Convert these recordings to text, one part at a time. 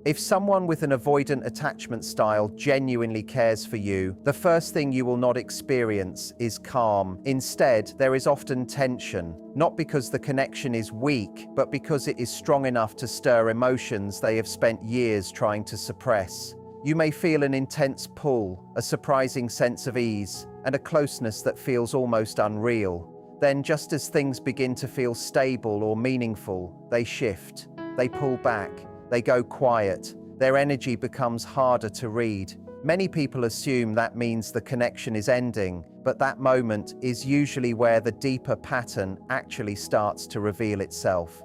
If someone with an avoidant attachment style genuinely cares for you, the first thing you will not experience is calm. Instead, there is often tension, not because the connection is weak, but because it is strong enough to stir emotions they have spent years trying to suppress. You may feel an intense pull, a surprising sense of ease, and a closeness that feels almost unreal. Then, just as things begin to feel stable or meaningful, they shift, they pull back, they go quiet, their energy becomes harder to read. Many people assume that means the connection is ending, but that moment is usually where the deeper pattern actually starts to reveal itself.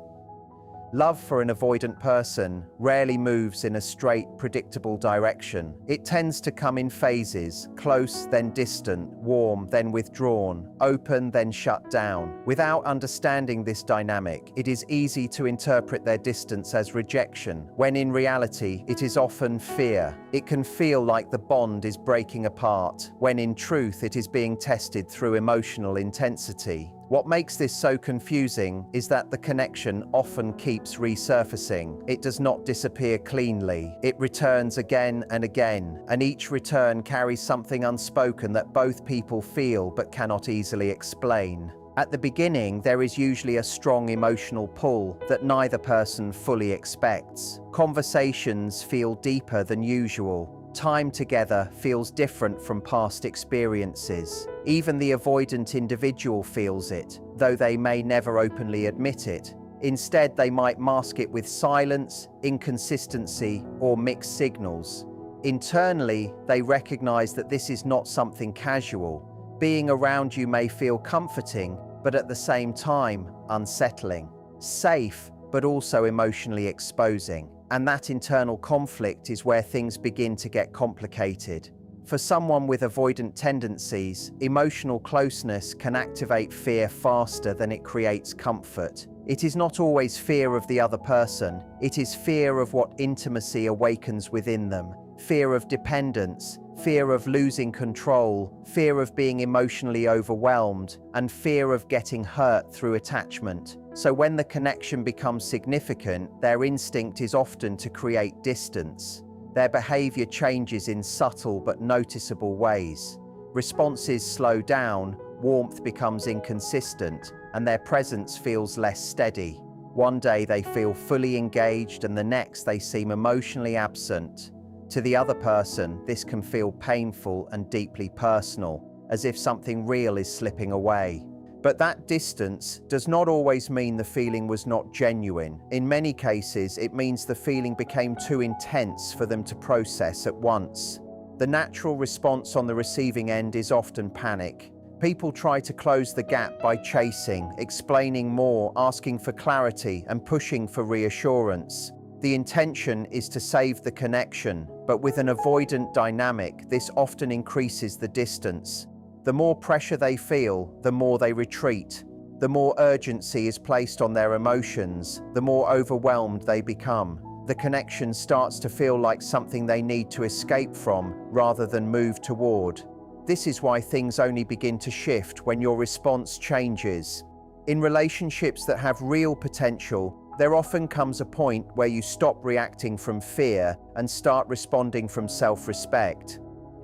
Love for an avoidant person rarely moves in a straight, predictable direction. It tends to come in phases, close, then distant, warm, then withdrawn, open, then shut down. Without understanding this dynamic, it is easy to interpret their distance as rejection, when in reality, it is often fear. It can feel like the bond is breaking apart, when in truth, it is being tested through emotional intensity. What makes this so confusing is that the connection often keeps resurfacing. It does not disappear cleanly. It returns again and again, and each return carries something unspoken that both people feel but cannot easily explain. At the beginning, there is usually a strong emotional pull that neither person fully expects. Conversations feel deeper than usual. Time together feels different from past experiences. Even the avoidant individual feels it, though they may never openly admit it. Instead, they might mask it with silence, inconsistency, or mixed signals. Internally, they recognize that this is not something casual. Being around you may feel comforting, but at the same time, unsettling. Safe, but also emotionally exposing. And that internal conflict is where things begin to get complicated. For someone with avoidant tendencies, emotional closeness can activate fear faster than it creates comfort. It is not always fear of the other person, it is fear of what intimacy awakens within them. Fear of dependence, fear of losing control, fear of being emotionally overwhelmed, and fear of getting hurt through attachment. So when the connection becomes significant, their instinct is often to create distance. Their behavior changes in subtle but noticeable ways. Responses slow down, warmth becomes inconsistent, and their presence feels less steady. One day they feel fully engaged, and the next they seem emotionally absent. To the other person, this can feel painful and deeply personal, as if something real is slipping away. But that distance does not always mean the feeling was not genuine. In many cases, it means the feeling became too intense for them to process at once. The natural response on the receiving end is often panic. People try to close the gap by chasing, explaining more, asking for clarity, and pushing for reassurance. The intention is to save the connection, but with an avoidant dynamic, this often increases the distance. The more pressure they feel, the more they retreat. The more urgency is placed on their emotions, the more overwhelmed they become. The connection starts to feel like something they need to escape from rather than move toward. This is why things only begin to shift when your response changes. In relationships that have real potential, there often comes a point where you stop reacting from fear and start responding from self-respect.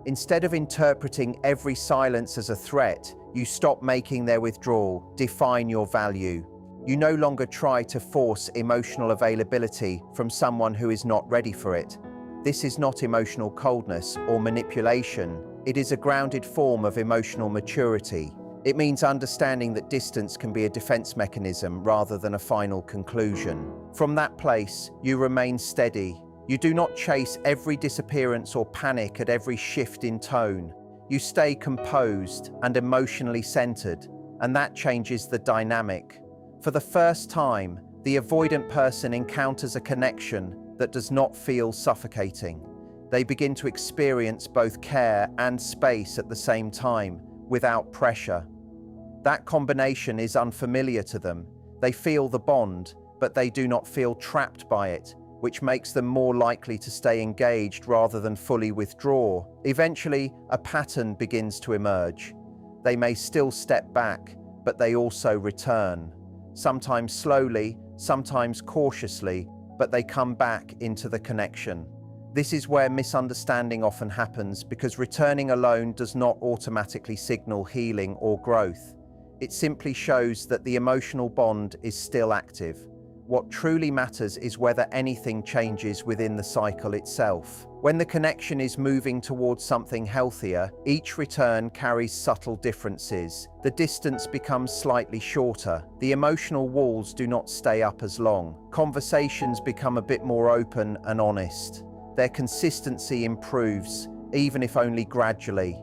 Instead of interpreting every silence as a threat, you stop making their withdrawal define your value. You no longer try to force emotional availability from someone who is not ready for it. This is not emotional coldness or manipulation. It is a grounded form of emotional maturity. It means understanding that distance can be a defense mechanism rather than a final conclusion. From that place, you remain steady. You do not chase every disappearance or panic at every shift in tone. You stay composed and emotionally centered, and that changes the dynamic. For the first time, the avoidant person encounters a connection that does not feel suffocating. They begin to experience both care and space at the same time, without pressure. That combination is unfamiliar to them. They feel the bond, but they do not feel trapped by it, which makes them more likely to stay engaged rather than fully withdraw. Eventually, a pattern begins to emerge. They may still step back, but they also return. Sometimes slowly, sometimes cautiously, but they come back into the connection. This is where misunderstanding often happens, because returning alone does not automatically signal healing or growth. It simply shows that the emotional bond is still active. What truly matters is whether anything changes within the cycle itself. When the connection is moving towards something healthier, each return carries subtle differences. The distance becomes slightly shorter. The emotional walls do not stay up as long. Conversations become a bit more open and honest. Their consistency improves, even if only gradually.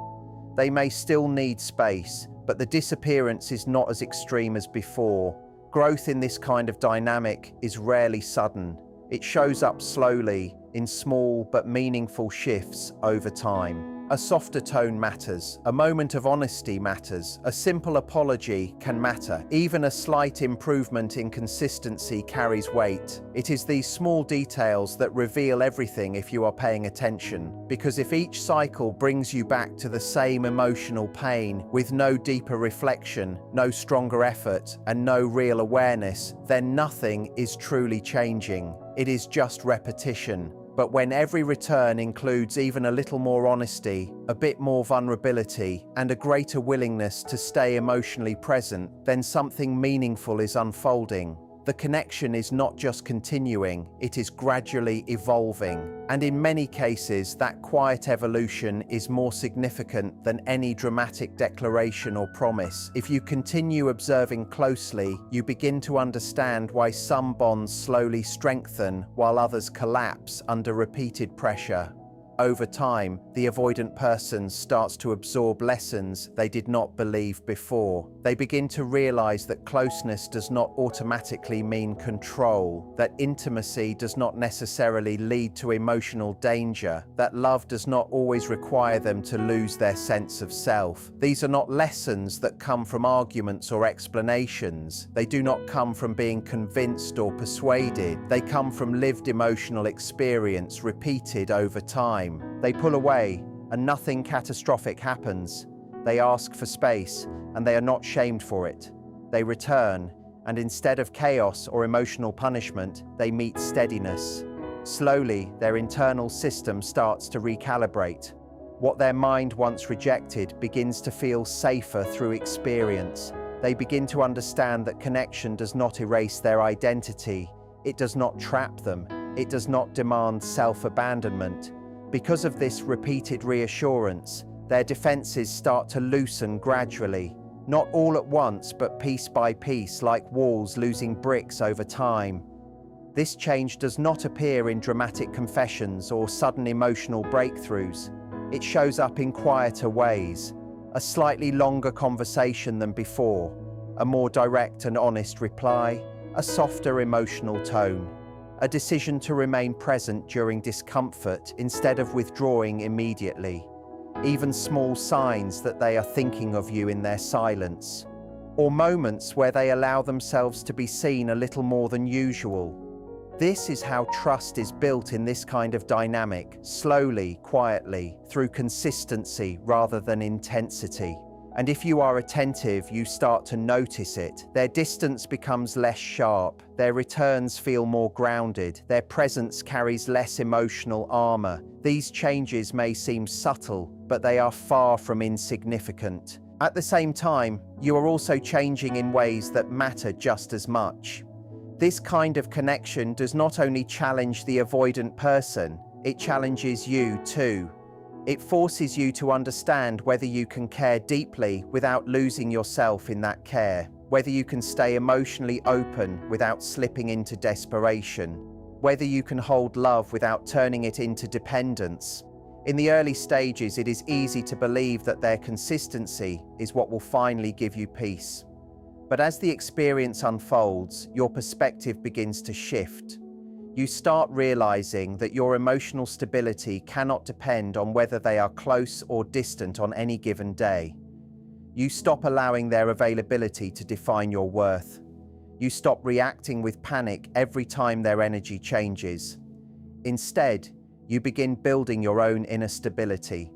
They may still need space, but the disappearance is not as extreme as before. Growth in this kind of dynamic is rarely sudden. It shows up slowly, in small but meaningful shifts over time. A softer tone matters. A moment of honesty matters. A simple apology can matter. Even a slight improvement in consistency carries weight. It is these small details that reveal everything if you are paying attention. Because if each cycle brings you back to the same emotional pain with no deeper reflection, no stronger effort, and no real awareness, then nothing is truly changing. It is just repetition. But when every return includes even a little more honesty, a bit more vulnerability, and a greater willingness to stay emotionally present, then something meaningful is unfolding. The connection is not just continuing, it is gradually evolving. And in many cases, that quiet evolution is more significant than any dramatic declaration or promise. If you continue observing closely, you begin to understand why some bonds slowly strengthen while others collapse under repeated pressure. Over time, the avoidant person starts to absorb lessons they did not believe before. They begin to realize that closeness does not automatically mean control, that intimacy does not necessarily lead to emotional danger, that love does not always require them to lose their sense of self. These are not lessons that come from arguments or explanations. They do not come from being convinced or persuaded. They come from lived emotional experience repeated over time. They pull away, and nothing catastrophic happens. They ask for space, and they are not shamed for it. They return, and instead of chaos or emotional punishment, they meet steadiness. Slowly, their internal system starts to recalibrate. What their mind once rejected begins to feel safer through experience. They begin to understand that connection does not erase their identity. It does not trap them. It does not demand self-abandonment. Because of this repeated reassurance, their defenses start to loosen gradually, not all at once, but piece by piece, like walls losing bricks over time. This change does not appear in dramatic confessions or sudden emotional breakthroughs. It shows up in quieter ways, a slightly longer conversation than before, a more direct and honest reply, a softer emotional tone. A decision to remain present during discomfort instead of withdrawing immediately. Even small signs that they are thinking of you in their silence. Or moments where they allow themselves to be seen a little more than usual. This is how trust is built in this kind of dynamic, slowly, quietly, through consistency rather than intensity. And if you are attentive, you start to notice it. Their distance becomes less sharp. Their returns feel more grounded. Their presence carries less emotional armor. These changes may seem subtle, but they are far from insignificant. At the same time, you are also changing in ways that matter just as much. This kind of connection does not only challenge the avoidant person, it challenges you too. It forces you to understand whether you can care deeply without losing yourself in that care, whether you can stay emotionally open without slipping into desperation, whether you can hold love without turning it into dependence. In the early stages, it is easy to believe that their consistency is what will finally give you peace. But as the experience unfolds, your perspective begins to shift. You start realizing that your emotional stability cannot depend on whether they are close or distant on any given day. You stop allowing their availability to define your worth. You stop reacting with panic every time their energy changes. Instead, you begin building your own inner stability,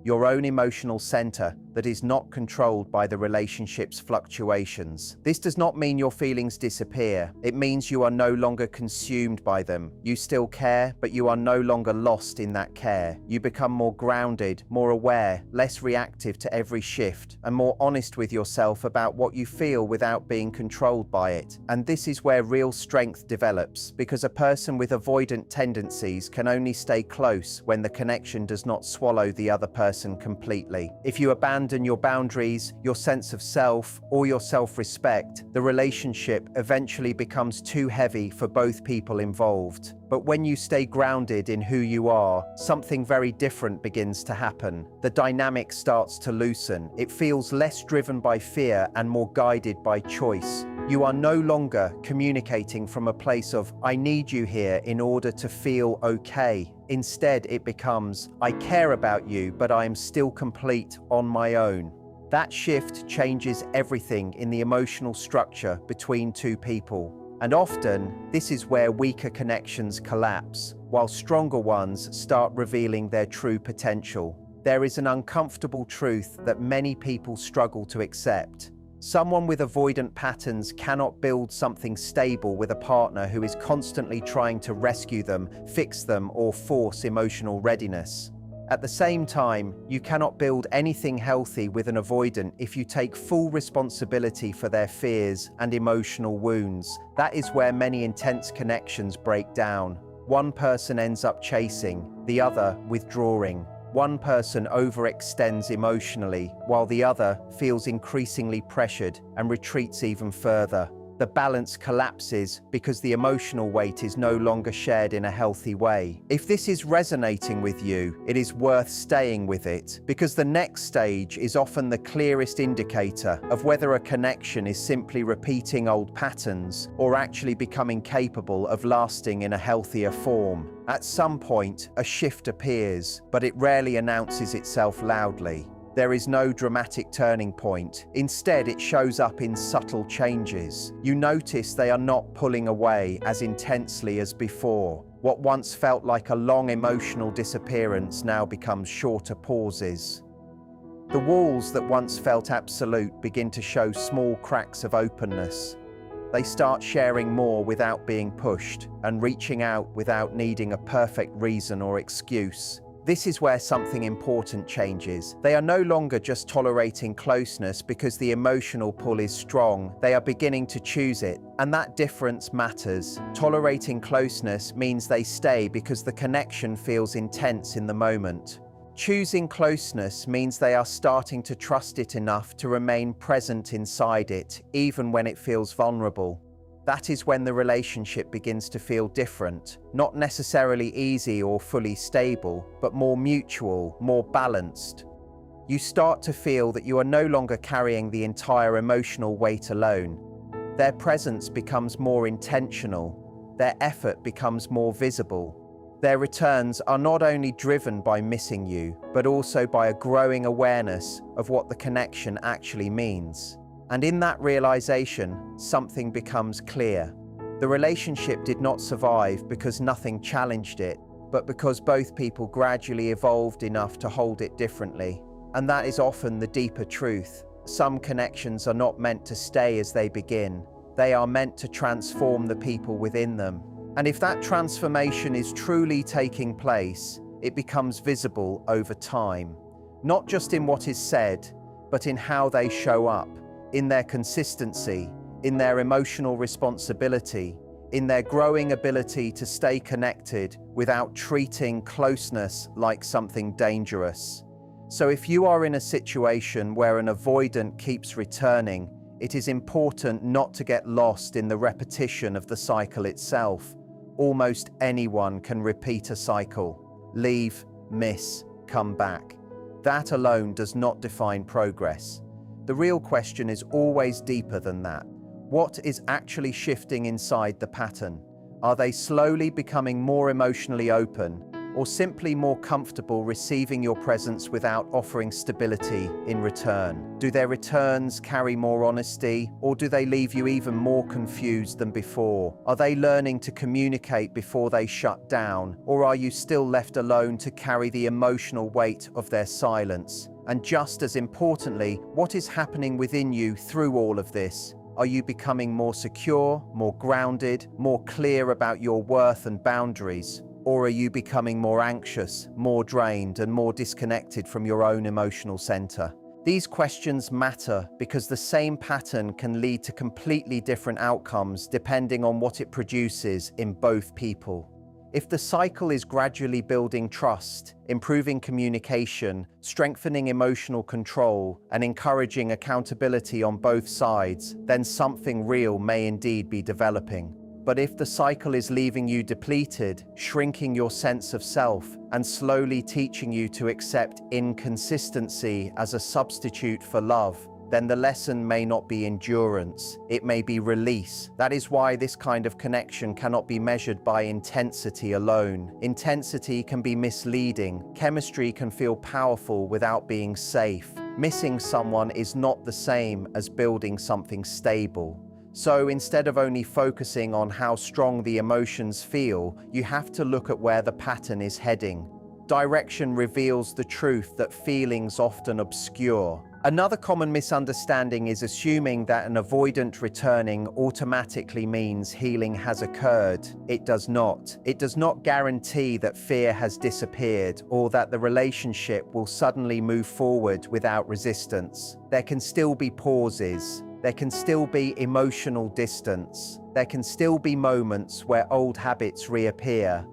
your own emotional center that is not controlled by the relationship's fluctuations. This does not mean your feelings disappear. It means you are no longer consumed by them. You still care, but you are no longer lost in that care. You become more grounded, more aware, less reactive to every shift, and more honest with yourself about what you feel without being controlled by it. And this is where real strength develops, because a person with avoidant tendencies can only stay close when the connection does not swallow the other person completely. If you abandon your boundaries, your sense of self, or your self-respect, the relationship eventually becomes too heavy for both people involved. But when you stay grounded in who you are, something very different begins to happen. The dynamic starts to loosen. It feels less driven by fear and more guided by choice. You are no longer communicating from a place of, I need you here in order to feel okay. Instead, it becomes, I care about you, but I am still complete on my own. That shift changes everything in the emotional structure between two people. And often, this is where weaker connections collapse, while stronger ones start revealing their true potential. There is an uncomfortable truth that many people struggle to accept. Someone with avoidant patterns cannot build something stable with a partner who is constantly trying to rescue them, fix them, or force emotional readiness. At the same time, you cannot build anything healthy with an avoidant if you take full responsibility for their fears and emotional wounds. That is where many intense connections break down. One person ends up chasing, the other withdrawing. One person overextends emotionally, while the other feels increasingly pressured and retreats even further. The balance collapses because the emotional weight is no longer shared in a healthy way. If this is resonating with you, it is worth staying with it, because the next stage is often the clearest indicator of whether a connection is simply repeating old patterns or actually becoming capable of lasting in a healthier form. At some point, a shift appears, but it rarely announces itself loudly. There is no dramatic turning point. Instead, it shows up in subtle changes. You notice they are not pulling away as intensely as before. What once felt like a long emotional disappearance now becomes shorter pauses. The walls that once felt absolute begin to show small cracks of openness. They start sharing more without being pushed, and reaching out without needing a perfect reason or excuse. This is where something important changes. They are no longer just tolerating closeness because the emotional pull is strong. They are beginning to choose it, and that difference matters. Tolerating closeness means they stay because the connection feels intense in the moment. Choosing closeness means they are starting to trust it enough to remain present inside it, even when it feels vulnerable. That is when the relationship begins to feel different, not necessarily easy or fully stable, but more mutual, more balanced. You start to feel that you are no longer carrying the entire emotional weight alone. Their presence becomes more intentional. Their effort becomes more visible. Their returns are not only driven by missing you, but also by a growing awareness of what the connection actually means. And in that realization, something becomes clear. The relationship did not survive because nothing challenged it, but because both people gradually evolved enough to hold it differently. And that is often the deeper truth. Some connections are not meant to stay as they begin. They are meant to transform the people within them. And if that transformation is truly taking place, it becomes visible over time. Not just in what is said, but in how they show up. In their consistency, in their emotional responsibility, in their growing ability to stay connected without treating closeness like something dangerous. So if you are in a situation where an avoidant keeps returning, it is important not to get lost in the repetition of the cycle itself. Almost anyone can repeat a cycle. Leave, miss, come back. That alone does not define progress. The real question is always deeper than that. What is actually shifting inside the pattern? Are they slowly becoming more emotionally open, or simply more comfortable receiving your presence without offering stability in return? Do their returns carry more honesty, or do they leave you even more confused than before? Are they learning to communicate before they shut down, or are you still left alone to carry the emotional weight of their silence? And just as importantly, what is happening within you through all of this? Are you becoming more secure, more grounded, more clear about your worth and boundaries? Or are you becoming more anxious, more drained, and more disconnected from your own emotional center? These questions matter because the same pattern can lead to completely different outcomes depending on what it produces in both people. If the cycle is gradually building trust, improving communication, strengthening emotional control, and encouraging accountability on both sides, then something real may indeed be developing. But if the cycle is leaving you depleted, shrinking your sense of self, and slowly teaching you to accept inconsistency as a substitute for love, then the lesson may not be endurance, it may be release. That is why this kind of connection cannot be measured by intensity alone. Intensity can be misleading. Chemistry can feel powerful without being safe. Missing someone is not the same as building something stable. So instead of only focusing on how strong the emotions feel, you have to look at where the pattern is heading. Direction reveals the truth that feelings often obscure. Another common misunderstanding is assuming that an avoidant returning automatically means healing has occurred. It does not. It does not guarantee that fear has disappeared or that the relationship will suddenly move forward without resistance. There can still be pauses. There can still be emotional distance. There can still be moments where old habits reappear.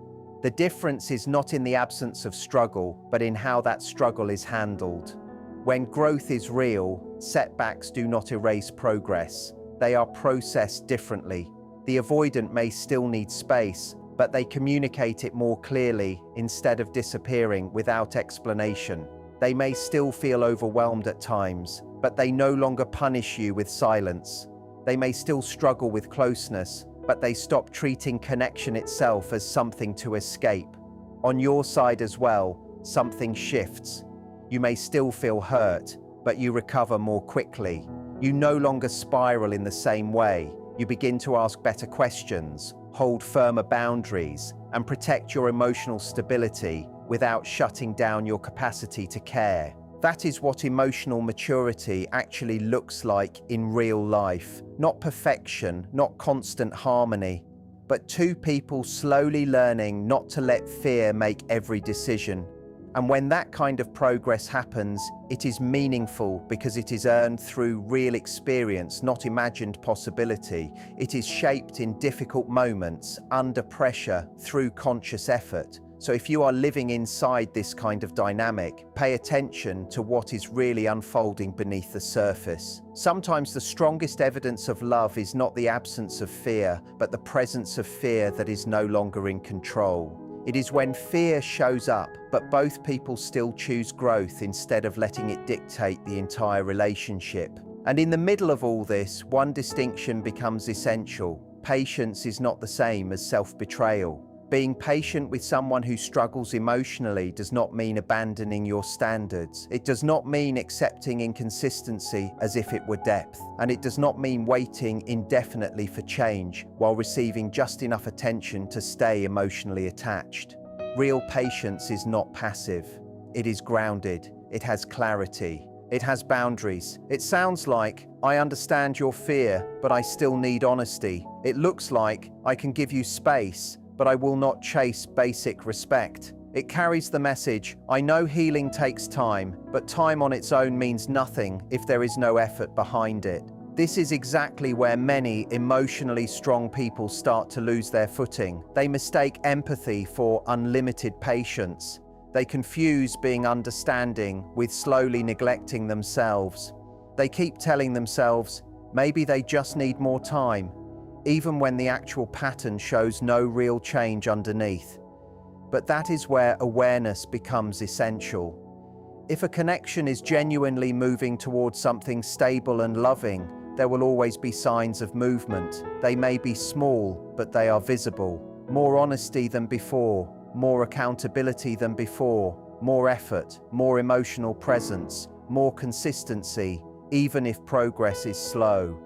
The difference is not in the absence of struggle, but in how that struggle is handled. When growth is real, setbacks do not erase progress. They are processed differently. The avoidant may still need space, but they communicate it more clearly instead of disappearing without explanation. They may still feel overwhelmed at times, but they no longer punish you with silence. They may still struggle with closeness, but they stop treating connection itself as something to escape. On your side as well, something shifts. You may still feel hurt, but you recover more quickly. You no longer spiral in the same way. You begin to ask better questions, hold firmer boundaries, and protect your emotional stability without shutting down your capacity to care. That is what emotional maturity actually looks like in real life. Not perfection, not constant harmony, but two people slowly learning not to let fear make every decision. And when that kind of progress happens, it is meaningful because it is earned through real experience, not imagined possibility. It is shaped in difficult moments, under pressure, through conscious effort. So if you are living inside this kind of dynamic, pay attention to what is really unfolding beneath the surface. Sometimes the strongest evidence of love is not the absence of fear, but the presence of fear that is no longer in control. It is when fear shows up, but both people still choose growth instead of letting it dictate the entire relationship. And in the middle of all this, one distinction becomes essential. Patience is not the same as self-betrayal. Being patient with someone who struggles emotionally does not mean abandoning your standards. It does not mean accepting inconsistency as if it were depth. And it does not mean waiting indefinitely for change while receiving just enough attention to stay emotionally attached. Real patience is not passive. It is grounded. It has clarity. It has boundaries. It sounds like, I understand your fear, but I still need honesty. It looks like, I can give you space, but I will not chase basic respect. It carries the message, I know healing takes time, but time on its own means nothing if there is no effort behind it. This is exactly where many emotionally strong people start to lose their footing. They mistake empathy for unlimited patience. They confuse being understanding with slowly neglecting themselves. They keep telling themselves, maybe they just need more time, even when the actual pattern shows no real change underneath. But that is where awareness becomes essential. If a connection is genuinely moving towards something stable and loving, there will always be signs of movement. They may be small, but they are visible. More honesty than before, more accountability than before, more effort, more emotional presence, more consistency, even if progress is slow.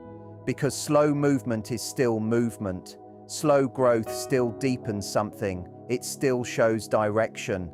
Because slow movement is still movement. Slow growth still deepens something. It still shows direction.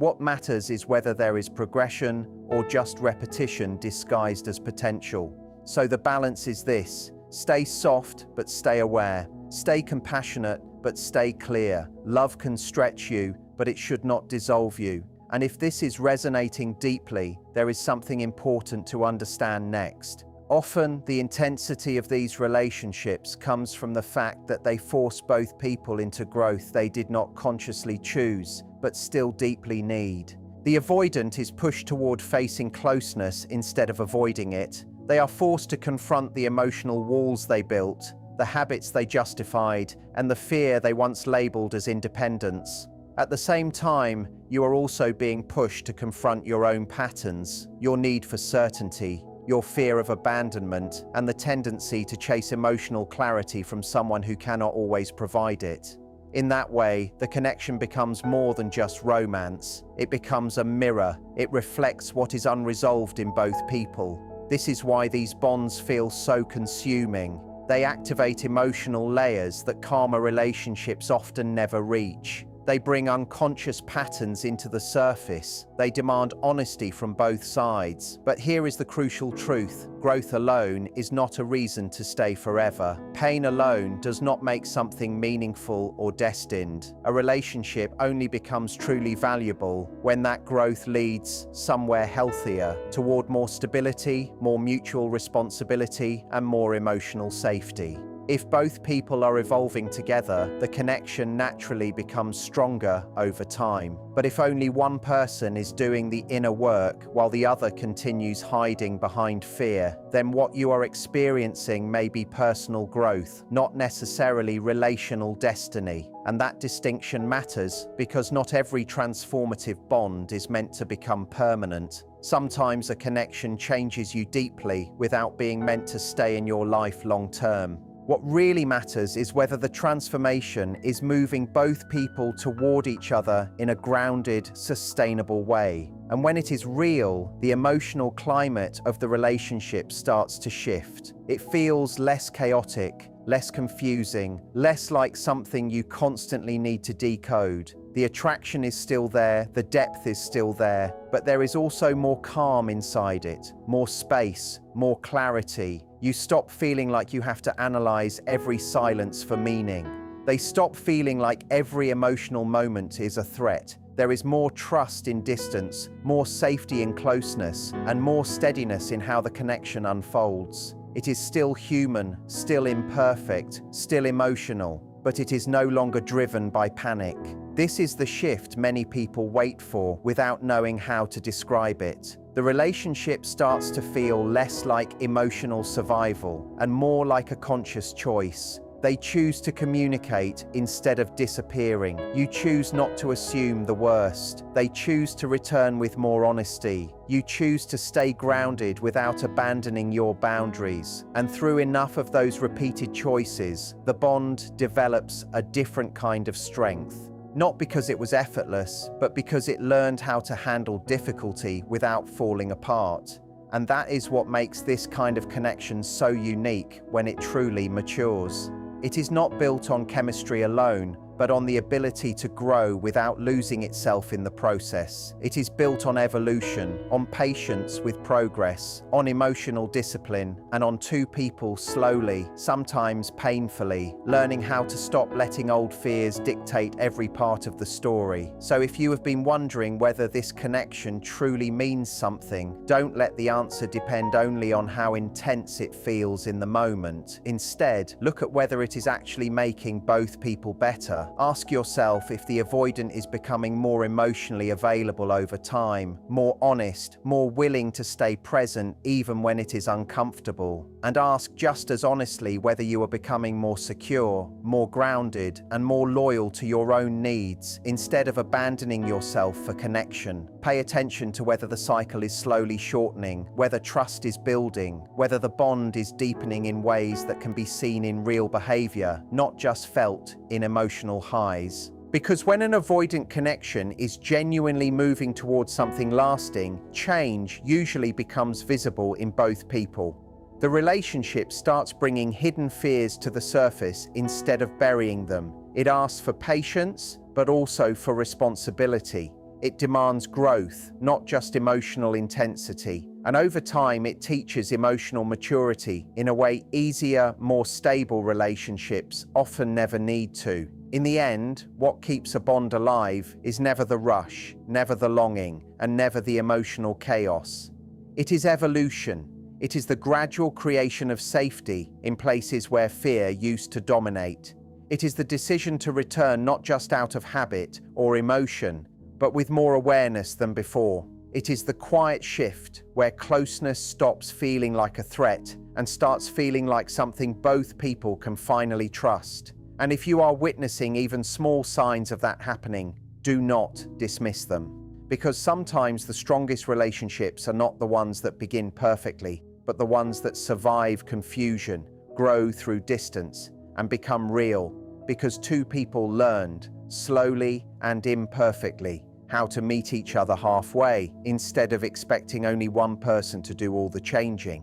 What matters is whether there is progression or just repetition disguised as potential. So the balance is this: stay soft, but stay aware. Stay compassionate, but stay clear. Love can stretch you, but it should not dissolve you. And if this is resonating deeply, there is something important to understand next. Often, the intensity of these relationships comes from the fact that they force both people into growth they did not consciously choose, but still deeply need. The avoidant is pushed toward facing closeness instead of avoiding it. They are forced to confront the emotional walls they built, the habits they justified, and the fear they once labeled as independence. At the same time, you are also being pushed to confront your own patterns, your need for certainty, your fear of abandonment, and the tendency to chase emotional clarity from someone who cannot always provide it. In that way, the connection becomes more than just romance. It becomes a mirror. It reflects what is unresolved in both people. This is why these bonds feel so consuming. They activate emotional layers that calmer relationships often never reach. They bring unconscious patterns into the surface. They demand honesty from both sides. But here is the crucial truth: growth alone is not a reason to stay forever. Pain alone does not make something meaningful or destined. A relationship only becomes truly valuable when that growth leads somewhere healthier, toward more stability, more mutual responsibility, and more emotional safety. If both people are evolving together, the connection naturally becomes stronger over time. But if only one person is doing the inner work while the other continues hiding behind fear, then what you are experiencing may be personal growth, not necessarily relational destiny. And that distinction matters because not every transformative bond is meant to become permanent. Sometimes a connection changes you deeply without being meant to stay in your life long term. What really matters is whether the transformation is moving both people toward each other in a grounded, sustainable way. And when it is real, the emotional climate of the relationship starts to shift. It feels less chaotic, less confusing, less like something you constantly need to decode. The attraction is still there, the depth is still there, but there is also more calm inside it, more space, more clarity. You stop feeling like you have to analyze every silence for meaning. They stop feeling like every emotional moment is a threat. There is more trust in distance, more safety in closeness, and more steadiness in how the connection unfolds. It is still human, still imperfect, still emotional, but it is no longer driven by panic. This is the shift many people wait for without knowing how to describe it. The relationship starts to feel less like emotional survival and more like a conscious choice. They choose to communicate instead of disappearing. You choose not to assume the worst. They choose to return with more honesty. You choose to stay grounded without abandoning your boundaries. And through enough of those repeated choices, the bond develops a different kind of strength. Not because it was effortless, but because it learned how to handle difficulty without falling apart. And that is what makes this kind of connection so unique when it truly matures. It is not built on chemistry alone, but on the ability to grow without losing itself in the process. It is built on evolution, on patience with progress, on emotional discipline, and on two people slowly, sometimes painfully, learning how to stop letting old fears dictate every part of the story. So if you have been wondering whether this connection truly means something, don't let the answer depend only on how intense it feels in the moment. Instead, look at whether it is actually making both people better. Ask yourself if the avoidant is becoming more emotionally available over time, more honest, more willing to stay present even when it is uncomfortable. And ask just as honestly whether you are becoming more secure, more grounded, and more loyal to your own needs instead of abandoning yourself for connection. Pay attention to whether the cycle is slowly shortening, whether trust is building, whether the bond is deepening in ways that can be seen in real behavior, not just felt in emotional highs. Because when an avoidant connection is genuinely moving towards something lasting, change usually becomes visible in both people. The relationship starts bringing hidden fears to the surface instead of burying them. It asks for patience, but also for responsibility. It demands growth, not just emotional intensity. And over time, it teaches emotional maturity in a way easier, more stable relationships often never need to. In the end, what keeps a bond alive is never the rush, never the longing, and never the emotional chaos. It is evolution. It is the gradual creation of safety in places where fear used to dominate. It is the decision to return not just out of habit or emotion, but with more awareness than before. It is the quiet shift where closeness stops feeling like a threat and starts feeling like something both people can finally trust. And if you are witnessing even small signs of that happening, do not dismiss them. Because sometimes the strongest relationships are not the ones that begin perfectly, but the ones that survive confusion, grow through distance, and become real, because two people learned, slowly and imperfectly, how to meet each other halfway, instead of expecting only one person to do all the changing.